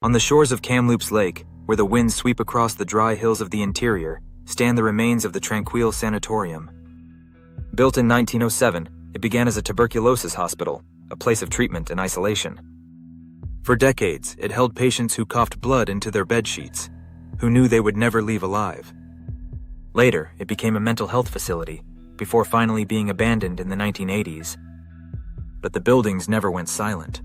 On the shores of Kamloops Lake, where the winds sweep across the dry hills of the interior, stand the remains of the Tranquille Sanatorium. Built in 1907, it began as a tuberculosis hospital, a place of treatment and isolation. For decades, it held patients who coughed blood into their bedsheets, who knew they would never leave alive. Later, it became a mental health facility, before finally being abandoned in the 1980s. But the buildings never went silent.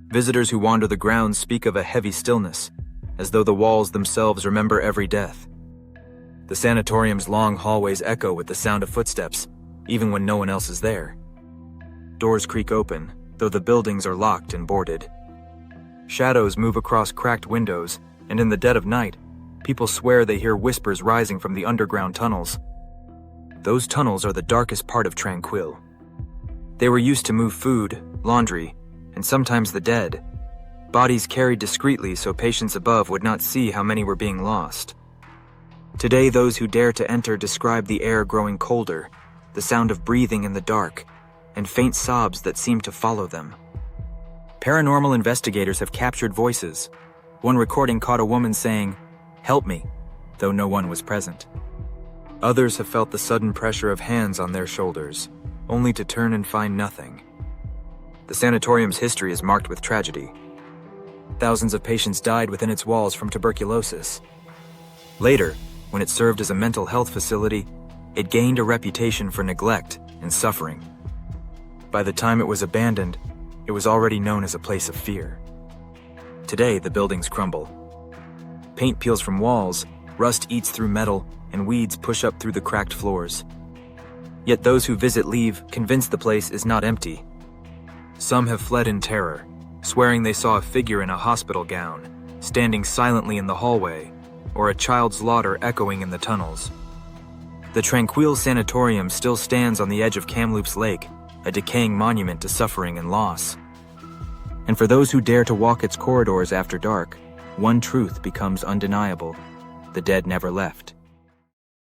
Visitors who wander the grounds speak of a heavy stillness, as though the walls themselves remember every death. The sanatorium's long hallways echo with the sound of footsteps, even when no one else is there. Doors creak open, though the buildings are locked and boarded. Shadows move across cracked windows, and in the dead of night, people swear they hear whispers rising from the underground tunnels. Those tunnels are the darkest part of Tranquille. They were used to move food, laundry, and sometimes the dead. Bodies carried discreetly so patients above would not see how many were being lost. Today, those who dare to enter describe the air growing colder, the sound of breathing in the dark, and faint sobs that seem to follow them. Paranormal investigators have captured voices. One recording caught a woman saying, "Help me," though no one was present. Others have felt the sudden pressure of hands on their shoulders, only to turn and find nothing. The sanatorium's history is marked with tragedy. Thousands of patients died within its walls from tuberculosis. Later, when it served as a mental health facility, it gained a reputation for neglect and suffering. By the time it was abandoned, it was already known as a place of fear. Today, the buildings crumble. Paint peels from walls, rust eats through metal, and weeds push up through the cracked floors. Yet those who visit leave, convinced the place is not empty. Some have fled in terror, swearing they saw a figure in a hospital gown, standing silently in the hallway, or a child's laughter echoing in the tunnels. The Tranquille Sanatorium still stands on the edge of Kamloops Lake, a decaying monument to suffering and loss. And for those who dare to walk its corridors after dark, one truth becomes undeniable: the dead never left.